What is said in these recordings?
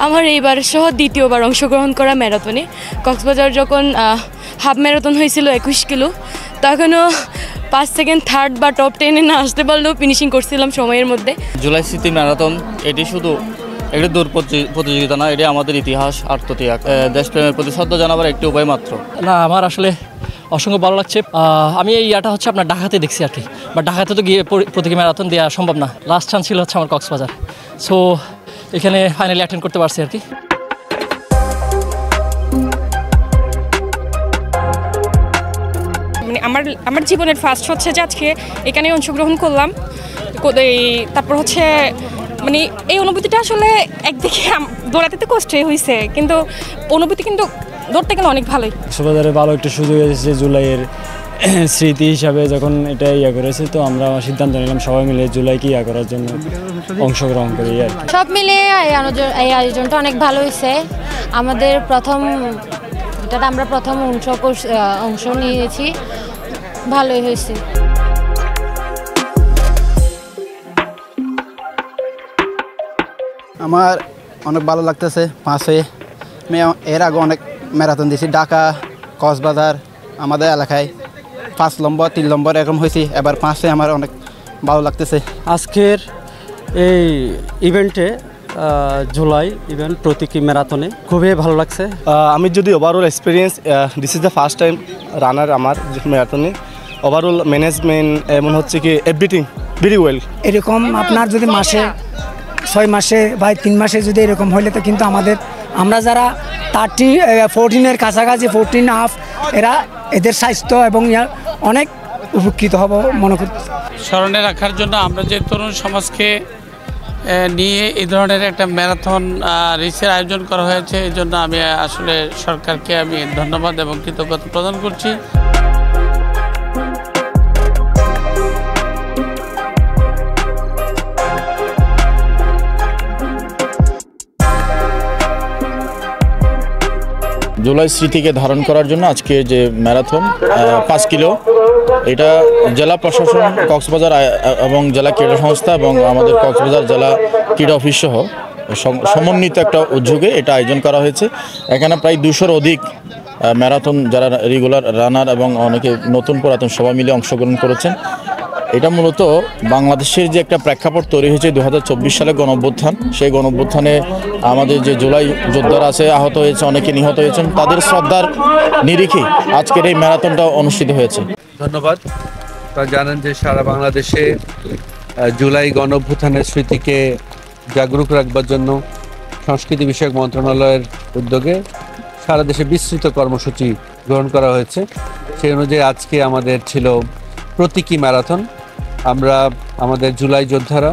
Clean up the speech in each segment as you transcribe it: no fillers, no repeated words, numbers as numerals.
আমার এইবার সহ দ্বিতীয়বার অংশগ্রহণ করা ম্যারাথনে। কক্সবাজার যখন হাফ ম্যারাথন হয়েছিল 21 কিলো, তখনও 5 সেকেন্ড থার্ড বা টপ 10-এ না আসতে পারলেও ফিনিশিং করছিলাম সময়ের মধ্যে। জুলাই স্মৃতি ম্যারাথন এটি শুধু একটি দৌড় প্রতিযোগিতা না, এটি আমাদের ইতিহাস, আত্মত্যাগ, দেশপ্রেমের প্রতি শ্রদ্ধা জানাবার একটি উপায় মাত্র। না, আমার আসলে অসংখ্য ভালো লাগছে। আমি এই ইয়াটা হচ্ছে আপনার ঢাকাতে দেখছি আর কি, বা ঢাকাতে তো গিয়ে প্রতীকী ম্যারাথন দেওয়া সম্ভব না। লাস্ট চান্স ছিল হচ্ছে আমার কক্সবাজার, সো এখানে ফাইনালি অ্যাটেন্ড করতে পারছি আর কি। মানে আমার জীবনের ফার্স্ট হচ্ছে যে আজকে এখানে অংশগ্রহণ করলাম। তারপর হচ্ছে মানে এই অনুভূতিটা আসলে একদিকে দৌড়াতে তো কষ্টই হয়েছে, কিন্তু অনুভূতি কিন্তু দৌড়তে গেলে অনেক ভালোই। কক্সবাজারে ভালো একটা সুযোগ এসেছে জুলাইয়ের স্মৃতি হিসাবে, যখন এটা করেছে তো আমরা সিদ্ধান্ত নিলাম সবাই মিলে জুলাইকে করার জন্য অংশগ্রহণ করি। আর সব মিলিয়ে এই আয়োজনটা অনেক ভালো হয়েছে। আমাদের এটাতে আমরা প্রথম অংশ নিয়েছি, ভালোই হয়েছে। আমার অনেক ভালো লাগতেছে। 5-এ আমি এর আগে অনেক ম্যারাথন দিয়েছি, ঢাকা, কক্সবাজার, আমাদের এলাকায় 5 নম্বর 3 নম্বর এরকম হয়েছি। এবার 5-এ আমার অনেক ভালো লাগতেছে। আজকের এই ইভেন্টে জুলাই ইভেন্ট প্রতীকী ম্যারাথনে খুবই ভালো লাগছে। আমি যদি overall experience, this is the first time runner আমার ম্যারাথনে। ওভারঅল ম্যানেজমেন্ট এমন হচ্ছে কি এভরিথিং ভেরি ওয়েল। এরকম আপনার যদি মাসে 6 মাসে বা 3 মাসে যদি এরকম হইলে তো কিন্তু আমরা যারা 14-এর কাছাকাছি 14.5 এদের স্বাস্থ্য এবং অনেক উপকৃত হব মনে করছি। স্মরণে রাখার জন্য আমরা যে তরুণ সমাজকে নিয়ে এই ধরনের একটা ম্যারাথন রেসের আয়োজন করা হয়েছে, এই জন্য আমি আসলে সরকারকে আমি ধন্যবাদ এবং কৃতজ্ঞতা প্রদান করছি। জুলাই স্মৃতিকে ধারণ করার জন্য আজকে যে ম্যারাথন 5 কিলো, এটা জেলা প্রশাসন, কক্সবাজার এবং জেলা ক্রীড়া সংস্থা এবং আমাদের কক্সবাজার জেলা ক্রীড়া অফিস সহ সমন্বিত একটা উদ্যোগে এটা আয়োজন করা হয়েছে। এখানে প্রায় 200-র অধিক ম্যারাথন যারা রেগুলার রানার এবং অনেকে নতুন পুরাতন সবাই মিলে অংশগ্রহণ করেছেন। এটা মূলত বাংলাদেশের যে একটা প্রেক্ষাপট তৈরি হয়েছে 2024 সালে গণঅভ্যুত্থান, সেই গণঅভ্যুত্থানে আমাদের যে জুলাই যোদ্ধারা আছে, আহত হয়েছে, অনেকে নিহত হয়েছেন, তাদের শ্রদ্ধার নিরিখে আজকের এই ম্যারাথনটা অনুষ্ঠিত হয়েছে। ধন্যবাদ। তা জানেন যে সারা বাংলাদেশে জুলাই গণঅভ্যুত্থানের স্মৃতিকে জাগরুক রাখবার জন্য সংস্কৃতি বিষয়ক মন্ত্রণালয়ের উদ্যোগে সারা দেশে বিস্তৃত কর্মসূচি গ্রহণ করা হয়েছে। সেই অনুযায়ী আজকে আমাদের ছিল প্রতীকী ম্যারাথন। আমরা আমাদের জুলাই যোদ্ধারা,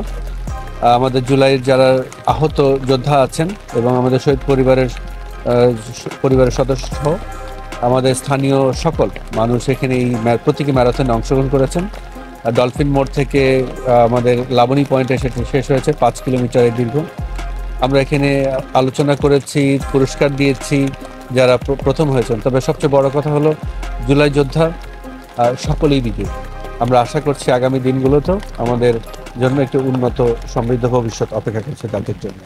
আমাদের জুলাইয়ের যারা আহত যোদ্ধা আছেন এবং আমাদের শহীদ পরিবারের সদস্য, আমাদের স্থানীয় সকল মানুষ এখানে এই প্রতীকী ম্যারাথনে অংশগ্রহণ করেছেন। ডলফিন মোড় থেকে আমাদের লাবণী পয়েন্টে সেটি শেষ হয়েছে, 5 কিলোমিটারের দীর্ঘ। আমরা এখানে আলোচনা করেছি, পুরস্কার দিয়েছি যারা প্রথম হয়েছেন। তবে সবচেয়ে বড় কথা হলো জুলাই যোদ্ধা সকলেই বিজয়ী। আমরা আশা করছি আগামী দিনগুলোতেও আমাদের জন্য একটি উন্নত সমৃদ্ধ ভবিষ্যৎ অপেক্ষা করছে তাদের জন্য।